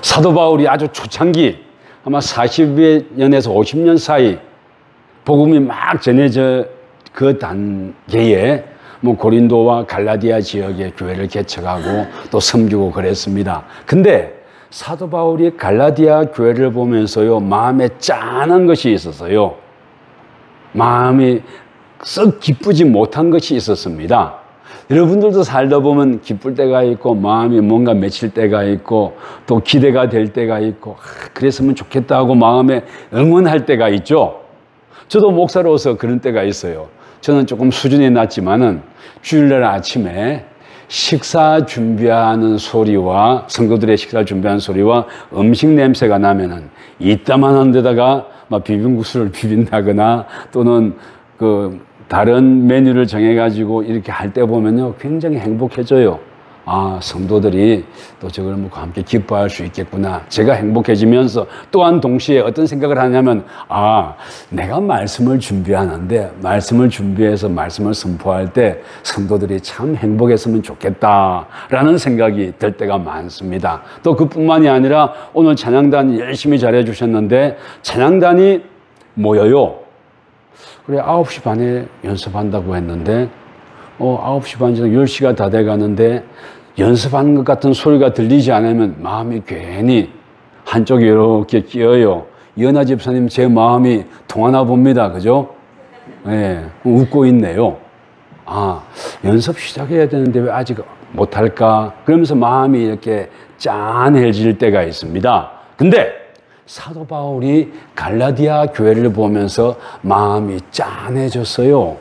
사도 바울이 아주 초창기 아마 40년에서 50년 사이 복음이 막 전해져 그 단계에 뭐 고린도와 갈라디아 지역의 교회를 개척하고 또 섬기고 그랬습니다. 근데 사도 바울이 갈라디아 교회를 보면서요, 마음에 짠한 것이 있었어요. 마음이 썩 기쁘지 못한 것이 있었습니다. 여러분들도 살다 보면 기쁠 때가 있고 마음이 뭔가 맺힐 때가 있고 또 기대가 될 때가 있고 그랬으면 좋겠다 하고 마음에 응원할 때가 있죠. 저도 목사로서 그런 때가 있어요. 저는 조금 수준이 낮지만은 주일날 아침에 식사 준비하는 소리와 성도들의 식사 준비하는 소리와 음식 냄새가 나면은 이따만한 데다가 막 비빔국수를 비빈다거나 또는 다른 메뉴를 정해가지고 이렇게 할 때 보면요, 굉장히 행복해져요. 아, 성도들이 또 저걸 먹고 함께 기뻐할 수 있겠구나. 제가 행복해지면서 또한 동시에 어떤 생각을 하냐면, 아, 내가 말씀을 준비하는데 말씀을 준비해서 말씀을 선포할 때 성도들이 참 행복했으면 좋겠다라는 생각이 들 때가 많습니다. 또 그뿐만이 아니라 오늘 찬양단이 열심히 잘해 주셨는데 찬양단이 모여요. 그래, 9시 반에 연습한다고 했는데 9시 반 지나 10시가 다 돼가는데 연습하는 것 같은 소리가 들리지 않으면 마음이 괜히 한쪽이 이렇게 끼어요. 연아 집사님 제 마음이 통하나 봅니다. 그죠? 네, 웃고 있네요. 아, 연습 시작해야 되는데 왜 아직 못할까? 그러면서 마음이 이렇게 짠해질 때가 있습니다. 근데 사도 바울이 갈라디아 교회를 보면서 마음이 짠해졌어요.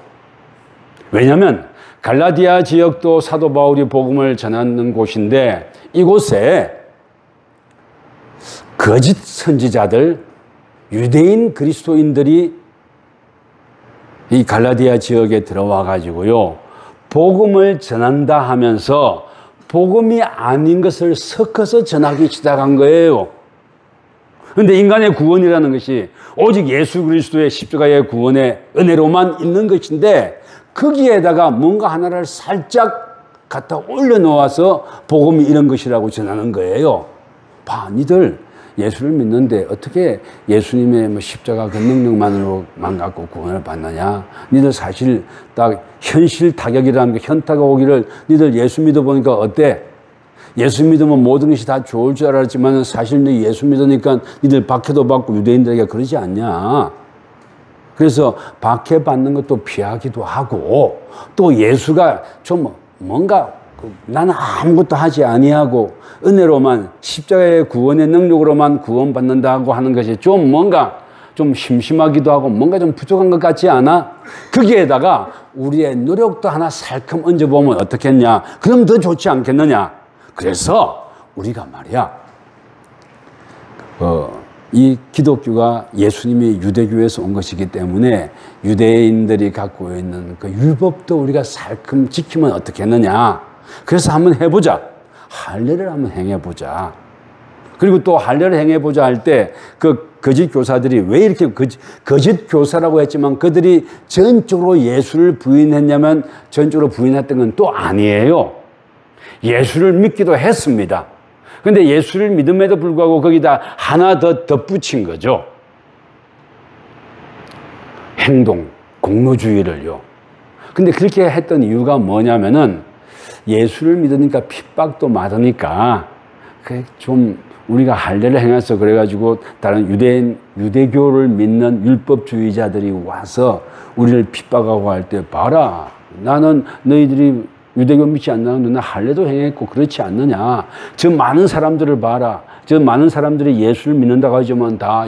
왜냐하면 갈라디아 지역도 사도 바울이 복음을 전하는 곳인데 이곳에 거짓 선지자들, 유대인 그리스도인들이 이 갈라디아 지역에 들어와 가지고요, 복음을 전한다 하면서 복음이 아닌 것을 섞어서 전하기 시작한 거예요. 그런데 인간의 구원이라는 것이 오직 예수 그리스도의 십자가의 구원의 은혜로만 있는 것인데 거기에다가 뭔가 하나를 살짝 갖다 올려놓아서 복음이 이런 것이라고 전하는 거예요. 봐, 니들 예수를 믿는데 어떻게 예수님의 십자가 그 능력만으로만 갖고 구원을 받느냐? 니들 사실 딱 현실 타격이라는 게 현타가 오기를 니들 예수 믿어보니까 어때? 예수 믿으면 모든 것이 다 좋을 줄 알았지만 사실 너 예수 믿으니까 니들 박해도 받고 유대인들에게 그러지 않냐? 그래서 박해받는 것도 피하기도 하고 또 예수가 좀 뭔가 나는 아무것도 하지 아니하고 은혜로만 십자가의 구원의 능력으로만 구원받는다고 하는 것이 좀 뭔가 좀 심심하기도 하고 뭔가 좀 부족한 것 같지 않아? 거기에다가 우리의 노력도 하나 살금 얹어보면 어떻겠냐? 그럼 더 좋지 않겠느냐? 그래서 우리가 말이야 이 기독교가 예수님이 유대교에서 온 것이기 때문에 유대인들이 갖고 있는 그 율법도 우리가 살금 지키면 어떻겠느냐? 그래서 한번 해보자. 할례를 한번 행해보자. 그리고 또 할례를 행해보자 할 때 그 거짓 교사들이 왜 이렇게 거짓 교사라고 했지만 그들이 전적으로 예수를 부인했냐면 전적으로 부인했던 건 또 아니에요. 예수를 믿기도 했습니다. 근데 예수를 믿음에도 불구하고 거기다 하나 더 덧붙인 거죠. 행동, 공로주의를요. 근데 그렇게 했던 이유가 뭐냐면은 예수를 믿으니까 핍박도 맞으니까 좀 우리가 할례를 행해서 그래가지고 다른 유대교를 믿는 율법주의자들이 와서 우리를 핍박하고 할 때 봐라. 나는 너희들이 유대교 믿지 않는 너는 할례도 행했고 그렇지 않느냐. 저 많은 사람들을 봐라. 저 많은 사람들이 예수를 믿는다고 하지만 다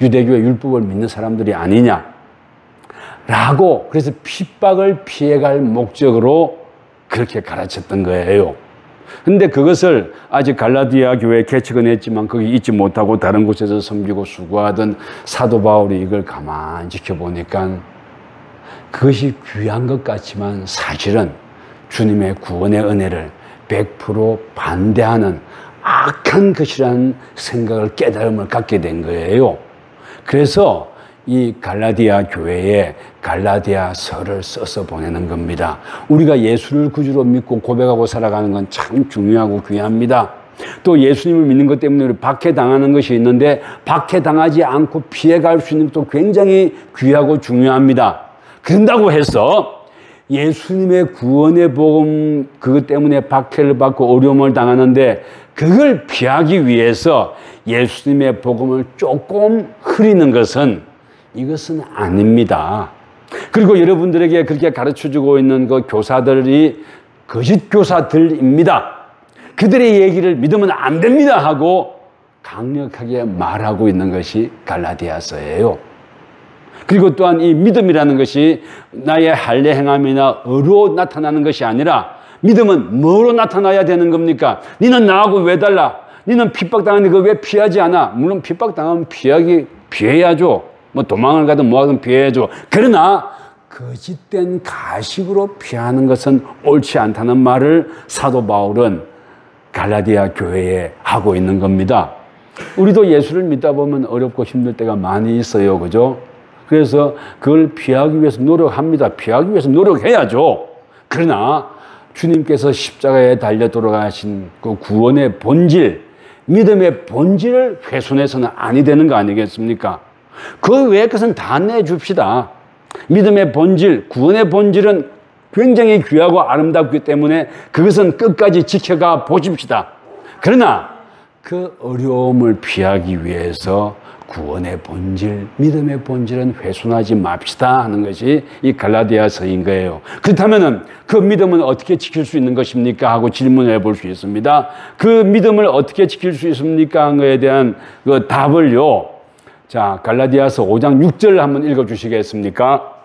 유대교의 율법을 믿는 사람들이 아니냐. 라고 그래서 핍박을 피해갈 목적으로 그렇게 가르쳤던 거예요. 근데 그것을 아직 갈라디아 교회 개척은 했지만 거기 있지 못하고 다른 곳에서 섬기고 수고하던 사도 바울이 이걸 가만히 지켜보니까 그것이 귀한 것 같지만 사실은 주님의 구원의 은혜를 100% 반대하는 악한 것이라는 생각을 깨달음을 갖게 된 거예요. 그래서 이 갈라디아 교회에 갈라디아서를 써서 보내는 겁니다. 우리가 예수를 구주로 믿고 고백하고 살아가는 건 참 중요하고 귀합니다. 또 예수님을 믿는 것 때문에 우리 박해당하는 것이 있는데 박해당하지 않고 피해갈 수 있는 것도 굉장히 귀하고 중요합니다. 그런다고 해서 예수님의 구원의 복음 그것 때문에 박해를 받고 어려움을 당하는데 그걸 피하기 위해서 예수님의 복음을 조금 흐리는 것은 이것은 아닙니다. 그리고 여러분들에게 그렇게 가르쳐주고 있는 그 교사들이 거짓 교사들입니다. 그들의 얘기를 믿으면 안 됩니다 하고 강력하게 말하고 있는 것이 갈라디아서예요. 그리고 또한 이 믿음이라는 것이 나의 할례 행함이나 의로 나타나는 것이 아니라 믿음은 뭐로 나타나야 되는 겁니까? 니는 나하고 왜 달라? 니는 핍박당하는데 그거 왜 피하지 않아? 물론 핍박당하면 피해야죠. 뭐 도망을 가든 뭐하든 피해야죠. 그러나 거짓된 가식으로 피하는 것은 옳지 않다는 말을 사도 바울은 갈라디아 교회에 하고 있는 겁니다. 우리도 예수를 믿다 보면 어렵고 힘들 때가 많이 있어요. 그죠? 그래서 그걸 피하기 위해서 노력합니다. 피하기 위해서 노력해야죠. 그러나 주님께서 십자가에 달려 돌아가신 그 구원의 본질, 믿음의 본질을 훼손해서는 아니 되는 거 아니겠습니까? 그 외의 것은 다 내줍시다. 믿음의 본질, 구원의 본질은 굉장히 귀하고 아름답기 때문에 그것은 끝까지 지켜가 보십시다. 그러나 그 어려움을 피하기 위해서 구원의 본질, 믿음의 본질은 훼손하지 맙시다 하는 것이 이 갈라디아서인 거예요. 그렇다면 그 믿음은 어떻게 지킬 수 있는 것입니까? 하고 질문을 해볼 수 있습니다. 그 믿음을 어떻게 지킬 수 있습니까? 하는 것에 대한 그 답을요. 자, 갈라디아서 5장 6절 한번 읽어주시겠습니까?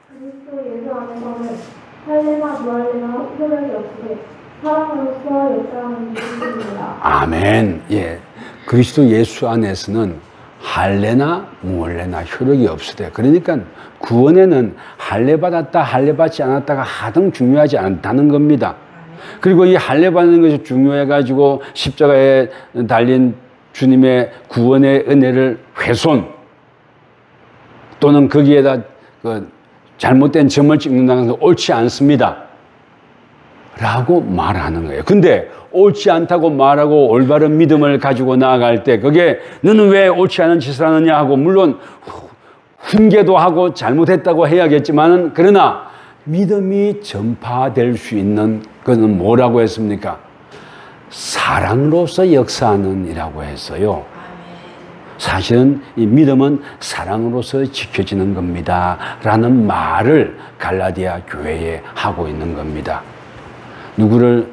그리스도 예수 안에서는 할례나 무할례나 효력이 없으되 사랑으로서 역사하는 믿음입니다. 아멘. 예, 그리스도 예수 안에서는 할례나 무할례나 효력이 없으되, 그러니까 구원에는 할례 받았다 할례 받지 않았다가 하등 중요하지 않다는 겁니다. 그리고 이 할례 받는 것이 중요해 가지고 십자가에 달린 주님의 구원의 은혜를 훼손 또는 거기에다 그 잘못된 점을 찍는다는 것은 옳지 않습니다 라고 말하는 거예요. 근데 옳지 않다고 말하고 올바른 믿음을 가지고 나아갈 때 그게 너는 왜 옳지 않은 짓을 하느냐 하고 물론 훈계도 하고 잘못했다고 해야겠지만은 그러나 믿음이 전파될 수 있는 그는 뭐라고 했습니까? 사랑으로서 역사하는 이라고 했어요. 사실은 이 믿음은 사랑으로서 지켜지는 겁니다 라는 말을 갈라디아 교회에 하고 있는 겁니다. 누구를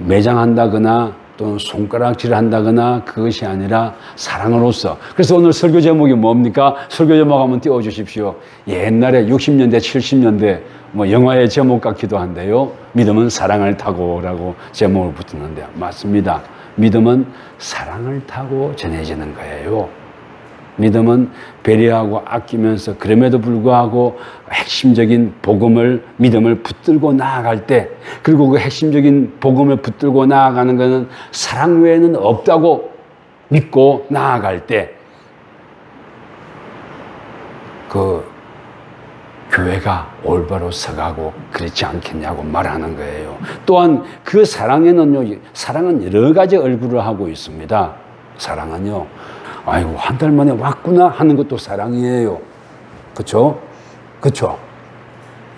매장한다거나 또는 손가락질을 한다거나 그것이 아니라 사랑으로서. 그래서 오늘 설교 제목이 뭡니까? 설교 제목 한번 띄워주십시오. 옛날에 60년대 70년대 뭐 영화의 제목 같기도 한데요, 믿음은 사랑을 타고라고 제목을 붙였는데 맞습니다. 믿음은 사랑을 타고 전해지는 거예요. 믿음은 배려하고 아끼면서 그럼에도 불구하고 핵심적인 복음을, 믿음을 붙들고 나아갈 때, 그리고 그 핵심적인 복음을 붙들고 나아가는 것은 사랑 외에는 없다고 믿고 나아갈 때 그 교회가 올바로 서가고 그렇지 않겠냐고 말하는 거예요. 또한 그 사랑에는요, 사랑은 여러 가지 얼굴을 하고 있습니다. 사랑은요, 아이고 한 달 만에 왔구나 하는 것도 사랑이에요. 그렇죠? 그렇죠?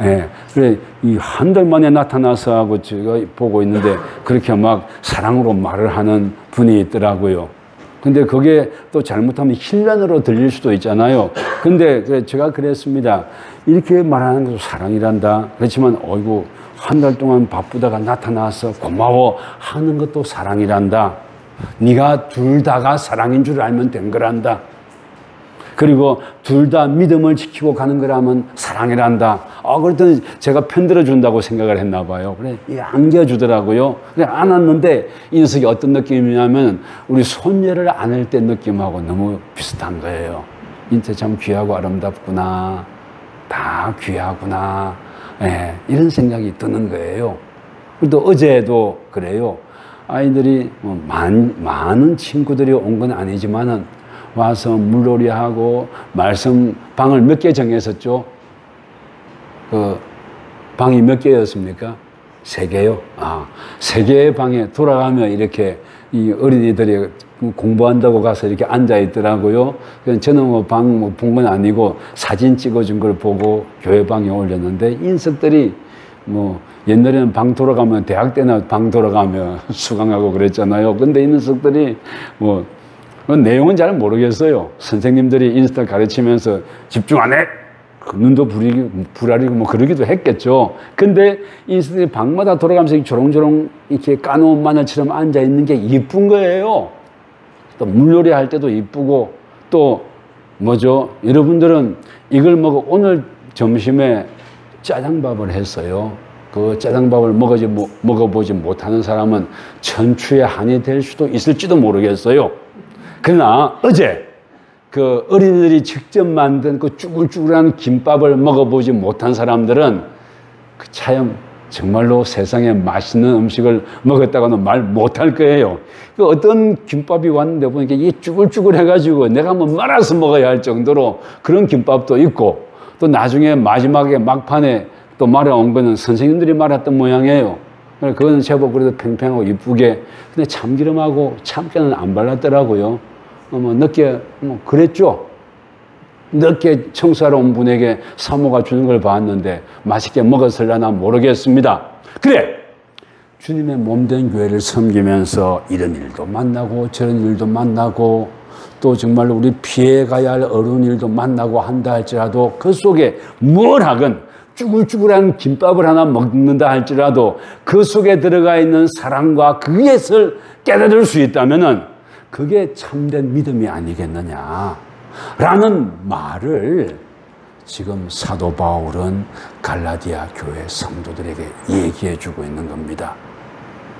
예. 그래 이 한 달 만에 나타나서 하고 제가 보고 있는데 그렇게 막 사랑으로 말을 하는 분이 있더라고요. 근데 그게 또 잘못하면 힐난으로 들릴 수도 있잖아요. 근데 제가 그랬습니다. 이렇게 말하는 것도 사랑이란다. 그렇지만 어이구 한 달 동안 바쁘다가 나타나서 고마워 하는 것도 사랑이란다. 네가 둘 다가 사랑인 줄 알면 된 거란다. 그리고 둘 다 믿음을 지키고 가는 거라면 사랑이란다. 그랬더니 제가 편들어 준다고 생각을 했나 봐요. 그래, 안겨주더라고요. 그래, 안았는데 이 녀석이 어떤 느낌이냐면 우리 손녀를 안을 때 느낌하고 너무 비슷한 거예요. 인체 참 귀하고 아름답구나. 다 귀하구나. 예, 이런 생각이 드는 거예요. 또 어제도 그래요. 아이들이 뭐 많은 친구들이 온 건 아니지만은 와서 물놀이하고 말씀 방을 몇 개 정했었죠. 그 방이 몇 개였습니까? 세개요? 세 개의 방에 돌아가며 이렇게 이 어린이들이 공부한다고 가서 이렇게 앉아 있더라고요. 저는 뭐 방 본 건 아니고 사진 찍어준 걸 보고 교회 방에 올렸는데 인석들이 뭐 옛날에는 방 돌아가면 대학 때나 방 돌아가며 수강하고 그랬잖아요. 근데 이 녀석들이 뭐 내용은 잘 모르겠어요. 선생님들이 인스타 가르치면서 집중 안 해? 눈도 부라리고 뭐 그러기도 했겠죠. 근데 인스타들이 방마다 돌아가면서 조롱조롱 이렇게 까놓은 마늘처럼 앉아 있는 게 이쁜 거예요. 또 물놀이 할 때도 이쁘고 또 뭐죠? 여러분들은 이걸 오늘 점심에 짜장밥을 했어요. 그 짜장밥을 먹어보지 못하는 사람은 천추의 한이 될 수도 있을지도 모르겠어요. 그러나 어제 그 어린이들이 직접 만든 그 쭈글쭈글한 김밥을 먹어보지 못한 사람들은 그 참 정말로 세상에 맛있는 음식을 먹었다고는 말 못할 거예요. 그 어떤 김밥이 왔는데 보니까 이게 쭈글쭈글해가지고 내가 한번 말아서 먹어야 할 정도로 그런 김밥도 있고 또 나중에 마지막에 막판에 또 말아온 거는 선생님들이 말았던 모양이에요. 그거는 제법 그래도 팽팽하고 이쁘게. 근데 참기름하고 참깨는 안 발랐더라고요. 늦게, 그랬죠? 늦게 청소하러 온 분에게 사모가 주는 걸 봤는데 맛있게 먹었을려나 모르겠습니다. 그래! 주님의 몸된 교회를 섬기면서 이런 일도 만나고 저런 일도 만나고 또 정말로 우리 피해가야 할 어려운 일도 만나고 한다 할지라도 그 속에 뭘 하건 쭈글쭈글한 김밥을 하나 먹는다 할지라도 그 속에 들어가 있는 사랑과 그것을 깨달을 수 있다면은 그게 참된 믿음이 아니겠느냐 라는 말을 지금 사도 바울은 갈라디아 교회 성도들에게 얘기해 주고 있는 겁니다.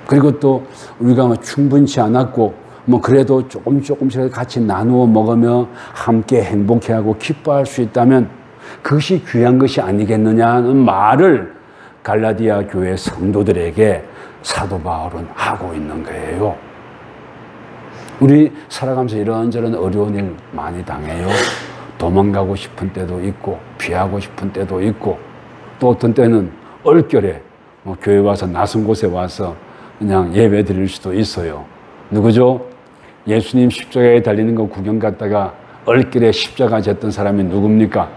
그리고 또 우리가 충분치 않았고 그래도 조금씩 같이 나누어 먹으며 함께 행복해하고 기뻐할 수 있다면 그것이 귀한 것이 아니겠느냐는 말을 갈라디아 교회 성도들에게 사도 바울은 하고 있는 거예요. 우리 살아가면서 이런저런 어려운 일 많이 당해요. 도망가고 싶은 때도 있고 피하고 싶은 때도 있고 또 어떤 때는 얼결에 교회 와서 낯선 곳에 와서 그냥 예배 드릴 수도 있어요. 누구죠? 예수님 십자가에 달리는 거 구경 갔다가 얼결에 십자가 졌던 사람이 누굽니까?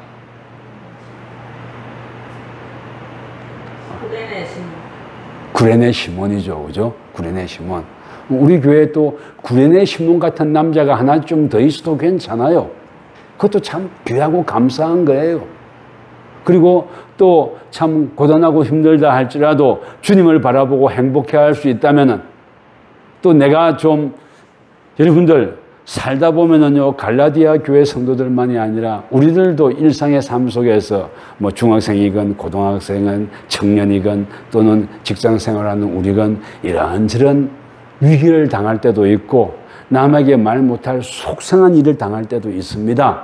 구레네 시몬이죠. 그죠? 구레네 시몬. 우리 교회에 또 구레네 시몬 같은 남자가 하나 좀 더 있어도 괜찮아요. 그것도 참 귀하고 감사한 거예요. 그리고 또 참 고단하고 힘들다 할지라도 주님을 바라보고 행복해 할 수 있다면은 또 내가 좀 여러분들 살다 보면은요, 갈라디아 교회 성도들만이 아니라 우리들도 일상의 삶 속에서 중학생이건 고등학생은 청년이건 또는 직장 생활하는 우리건 이런저런 위기를 당할 때도 있고 남에게 말 못할 속상한 일을 당할 때도 있습니다.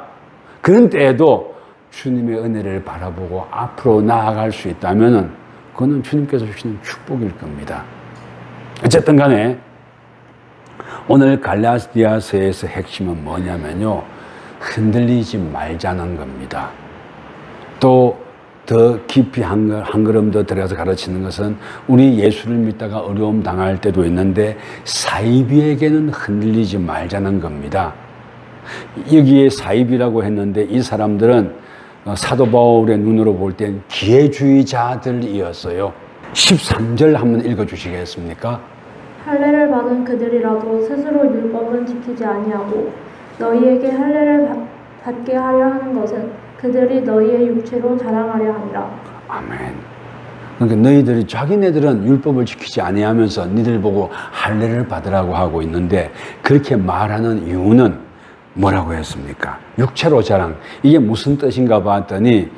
그런 때에도 주님의 은혜를 바라보고 앞으로 나아갈 수 있다면은 그거는 주님께서 주시는 축복일 겁니다. 어쨌든 간에 오늘 갈라디아서에서 핵심은 뭐냐면요, 흔들리지 말자는 겁니다. 또 더 깊이 한 걸음 더 들어가서 가르치는 것은 우리 예수를 믿다가 어려움 당할 때도 있는데 사이비에게는 흔들리지 말자는 겁니다. 여기에 사이비라고 했는데 이 사람들은 사도 바울의 눈으로 볼 땐 기회주의자들이었어요. 13절 한번 읽어주시겠습니까? 할례를 받은 그들이라도 스스로 율법은 지키지 아니하고 너희에게 할례를 받게 하려 하는 것은 그들이 너희의 육체로 자랑하려 하니라. 아멘. 그러니까 너희들이 자기네들은 율법을 지키지 아니하면서 니들 보고 할례를 받으라고 하고 있는데 그렇게 말하는 이유는 뭐라고 했습니까? 육체로 자랑. 이게 무슨 뜻인가 봤더니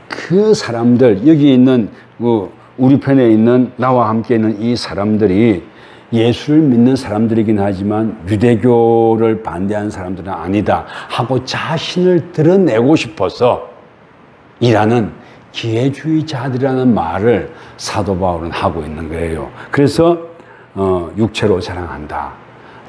그 사람들, 여기 있는 우리 편에 있는 나와 함께 있는 이 사람들이 예수를 믿는 사람들이긴 하지만 유대교를 반대하는 사람들은 아니다 하고 자신을 드러내고 싶어서 일하는 기회주의자들이라는 말을 사도 바울은 하고 있는 거예요. 그래서 육체로 자랑한다.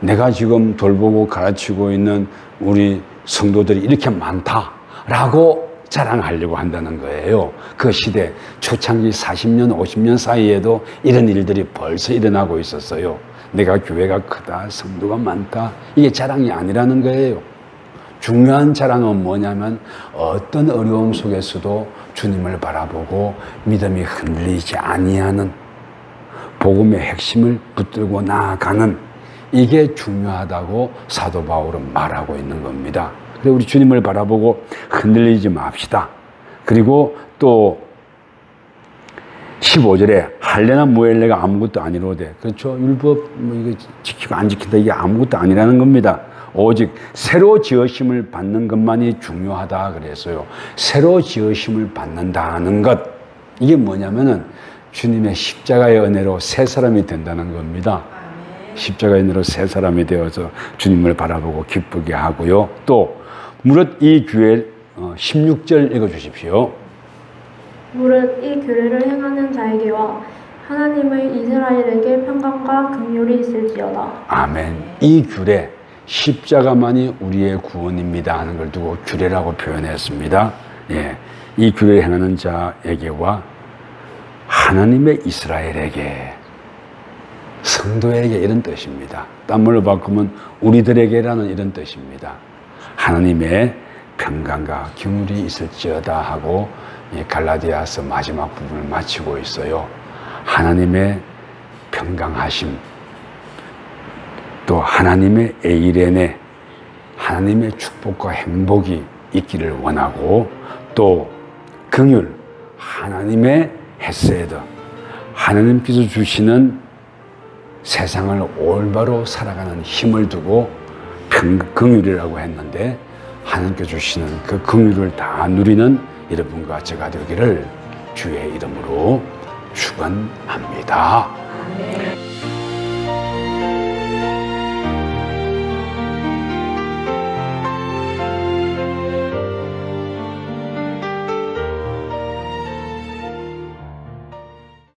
내가 지금 돌보고 가르치고 있는 우리 성도들이 이렇게 많다라고 자랑하려고 한다는 거예요. 그 시대 초창기 40년, 50년 사이에도 이런 일들이 벌써 일어나고 있었어요. 내가 교회가 크다, 성도가 많다, 이게 자랑이 아니라는 거예요. 중요한 자랑은 뭐냐면 어떤 어려움 속에서도 주님을 바라보고 믿음이 흔들리지 아니하는 복음의 핵심을 붙들고 나아가는, 이게 중요하다고 사도 바울은 말하고 있는 겁니다. 그래서 우리 주님을 바라보고 흔들리지 맙시다. 그리고 또 15절에 할례나 무할례가 아무것도 아니로되, 그렇죠? 율법 이거 지키고 안 지킨다, 이게 아무것도 아니라는 겁니다. 오직 새로 지으심을 받는 것만이 중요하다 그랬어요. 새로 지으심을 받는다는 것, 이게 뭐냐면은 주님의 십자가의 은혜로 새 사람이 된다는 겁니다. 십자가의 은혜로 새 사람이 되어서 주님을 바라보고 기쁘게 하고요. 또 무릇 이 규례 16절 읽어주십시오. 무릇 이 규례를 행하는 자에게와 하나님의 이스라엘에게 평강과 긍휼이 있을지어다. 아멘. 이 규례, 십자가만이 우리의 구원입니다 하는 걸 두고 규례라고 표현했습니다. 예, 이 규례를 행하는 자에게와 하나님의 이스라엘에게, 성도에게, 이런 뜻입니다. 딴 말로 바꾸면 우리들에게라는 이런 뜻입니다. 하나님의 평강과 긍휼이 있을지어다 하고 갈라디아서 마지막 부분을 마치고 있어요. 하나님의 평강하심, 또 하나님의 에이레네, 하나님의 축복과 행복이 있기를 원하고, 또 긍휼, 하나님의 헤세드, 하나님께서 주시는 세상을 올바로 살아가는 힘을 두고 긍휼이라고 했는데, 하나님께서 주시는 그 긍휼을 다 누리는 여러분과 제가 되기를 주의 이름으로 축원합니다.